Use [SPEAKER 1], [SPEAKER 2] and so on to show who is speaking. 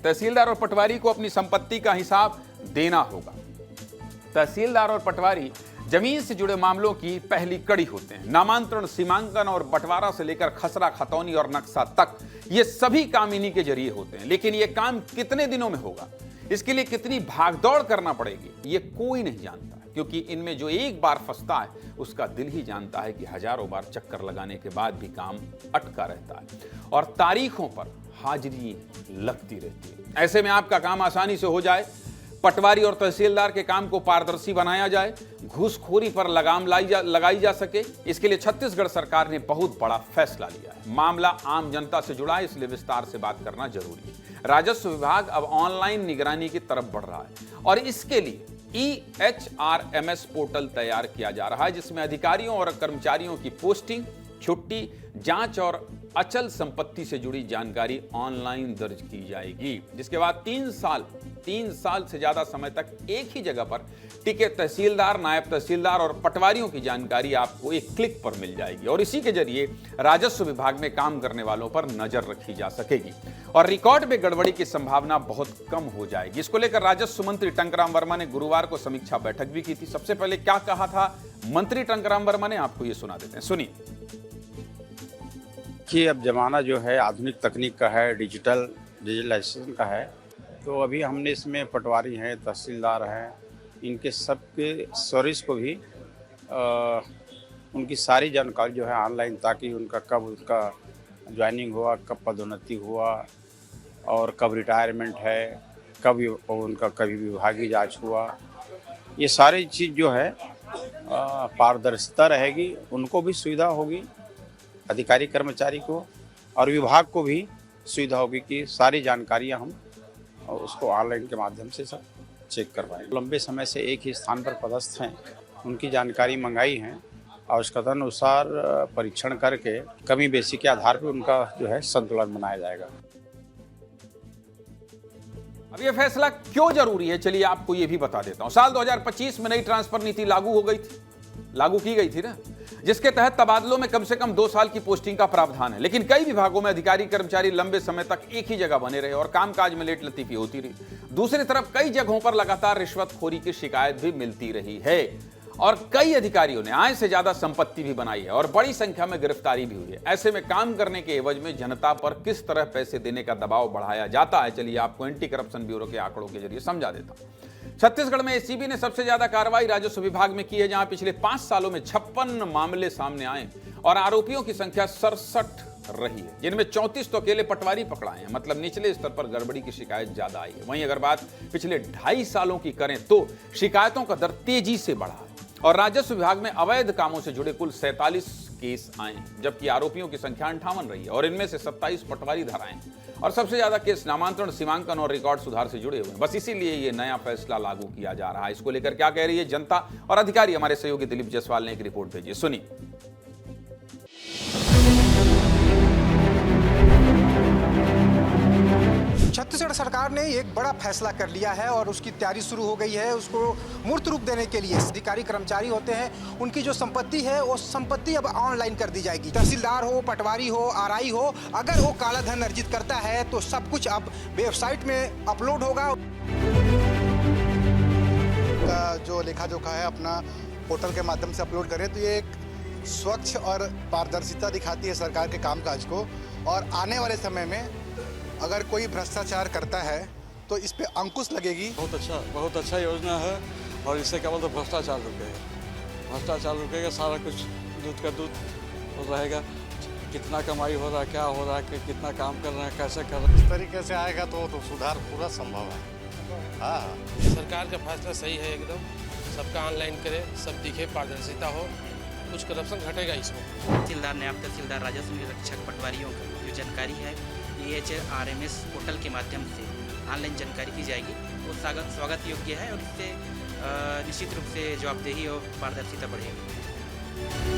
[SPEAKER 1] तहसीलदार और पटवारी को अपनी संपत्ति का हिसाब देना होगा। तहसीलदार और पटवारी जमीन से जुड़े मामलों की पहली कड़ी होते हैं। नामांतरण, सीमांकन और बंटवारा से लेकर खसरा, खतौनी और नक्शा तक ये सभी काम इन्हीं के जरिए होते हैं। लेकिन ये काम कितने दिनों में होगा, इसके लिए कितनी भागदौड़ करना पड़ेगी, ये कोई नहीं जानता, क्योंकि इनमें जो एक बार फंसता है उसका दिल ही जानता है कि हजारों बार चक्कर लगाने के बाद भी काम अटका रहता है और तारीखों पर हाजिरी लगती रहती है। ऐसे में आपका काम आसानी से हो जाए, पटवारी और तहसीलदार के काम को पारदर्शी बनाया जाए, घूसखोरी पर लगाम लगाई जा सके, इसके लिए छत्तीसगढ़ सरकार ने बहुत बड़ा फैसला लिया है। मामला आम जनता से जुड़ा है, इसलिए विस्तार से बात करना जरूरी है। राजस्व विभाग अब ऑनलाइन निगरानी की तरफ बढ़ रहा है और इसके लिए EHRMS पोर्टल तैयार किया जा रहा है, जिसमें अधिकारियों और कर्मचारियों की पोस्टिंग, छुट्टी, जांच और अचल संपत्ति से जुड़ी जानकारी ऑनलाइन दर्ज की जाएगी। जिसके बाद 3 साल से ज्यादा समय तक एक ही जगह पर टिके तहसीलदार, नायब तहसीलदार और पटवारियों की जानकारी आपको एक क्लिक पर मिल जाएगी और इसी के जरिए राजस्व विभाग में काम करने वालों पर नजर रखी जा सकेगी और रिकॉर्ड में गड़बड़ी की संभावना बहुत कम हो जाएगी। इसको लेकर राजस्व मंत्री टंकराम वर्मा ने गुरुवार को समीक्षा बैठक भी की थी। सबसे पहले क्या कहा था मंत्री टंकराम वर्मा ने, आपको ये सुना देते हैं, सुनिए।
[SPEAKER 2] कि अब ज़माना जो है आधुनिक तकनीक का है, डिजिटलाइजेशन का है, तो अभी हमने इसमें पटवारी हैं, तहसीलदार हैं, इनके सबके सर्विस को भी उनकी सारी जानकारी जो है ऑनलाइन, ताकि उनका ज्वाइनिंग हुआ, कब पदोन्नति हुआ और कब रिटायरमेंट है, कब उनका कभी विभागीय जांच हुआ, ये सारी चीज़ जो है पारदर्शिता रहेगी, उनको भी सुविधा होगी, अधिकारी कर्मचारी को और विभाग को भी सुविधा होगी कि सारी जानकारियां हम उसको ऑनलाइन के माध्यम से सब चेक करवाएं। लंबे समय से एक ही स्थान पर पदस्थ हैं, उनकी जानकारी मंगाई है और उसका तदनुसार परीक्षण करके कमी बेसी के आधार पर उनका जो है संतुलन बनाया जाएगा।
[SPEAKER 1] अब यह फैसला क्यों जरूरी है, चलिए आपको यह भी बता देता हूं। साल 2025 में नई ट्रांसफर नीति लागू की गई थी ना, जिसके तहत तबादलों में कम से कम 2 साल की पोस्टिंग का प्रावधान है। लेकिन कई विभागों में अधिकारी कर्मचारी लंबे समय तक एक ही जगह बने रहे और कामकाज में लेट लतीफी होती रही। दूसरी तरफ कई जगहों पर लगातार रिश्वतखोरी की शिकायत भी मिलती रही है और कई अधिकारियों ने आय से ज्यादा संपत्ति भी बनाई है और बड़ी संख्या में गिरफ्तारी भी हुई है। ऐसे में काम करने के एवज में जनता पर किस तरह पैसे देने का दबाव बढ़ाया जाता है, चलिए आपको एंटी करप्शन ब्यूरो के आंकड़ों के जरिए समझा देता हूं। छत्तीसगढ़ में एसीबी ने सबसे ज्यादा कार्रवाई राजस्व विभाग में की है, जहां पिछले 5 सालों में 56 मामले सामने आए और आरोपियों की संख्या 67 रही है, जिनमें 34 तो अकेले पटवारी पकड़ाए हैं। मतलब निचले स्तर पर गड़बड़ी की शिकायत ज्यादा आई है। वहीं अगर बात पिछले 2.5 सालों की करें तो शिकायतों का दर तेजी से बढ़ा है और राजस्व विभाग में अवैध कामों से जुड़े कुल 47 केस आए, जबकि आरोपियों की संख्या 58 रही है और इनमें से 27 पटवारी धाराएं और सबसे ज्यादा केस नामांतरण, सीमांकन और रिकॉर्ड सुधार से जुड़े हुए हैं। बस इसीलिए ये नया फैसला लागू किया जा रहा है। इसको लेकर क्या कह रही है जनता और अधिकारी, हमारे सहयोगी दिलीप जायसवाल ने एक रिपोर्ट भेजी, सुनिए।
[SPEAKER 3] छत्तीसगढ़ सरकार ने एक बड़ा फैसला कर लिया है और उसकी तैयारी शुरू हो गई है। उसको मूर्त रूप देने के लिए अधिकारी कर्मचारी होते हैं, उनकी जो संपत्ति है वो संपत्ति अब ऑनलाइन कर दी जाएगी। तहसीलदार हो, पटवारी हो, आरआई हो, अगर वो काला धन अर्जित करता है तो सब कुछ अब वेबसाइट में अपलोड होगा।
[SPEAKER 4] जो लेखा जोखा है अपना पोर्टल के माध्यम से अपलोड करें तो ये एक स्वच्छ और पारदर्शिता दिखाती है सरकार के कामकाज को और आने वाले समय में अगर कोई भ्रष्टाचार करता है तो इस पे अंकुश लगेगी।
[SPEAKER 5] बहुत अच्छा योजना है और इससे क्या बोलते भ्रष्टाचार रुकेगा, सारा कुछ दूध का दूध रहेगा। कितना कमाई हो रहा है, क्या हो रहा है, कितना काम कर रहे हैं, कैसे कर रहे हैं,
[SPEAKER 6] इस तरीके से आएगा तो सुधार पूरा संभव है। हाँ,
[SPEAKER 7] सरकार का फैसला सही है एकदम, सबका ऑनलाइन करे, सब दिखे, पारदर्शिता हो, कुछ करप्शन घटेगा इसमें।
[SPEAKER 8] तहसीलदार, नायब तहसीलदार, राजस्व निरीक्षक, पटवारियों की जो जानकारी है EHRMS पोर्टल के माध्यम से ऑनलाइन जानकारी की जाएगी। वो स्वागत योग्य है और इससे निश्चित रूप से जवाबदेही और पारदर्शिता बढ़ेगी।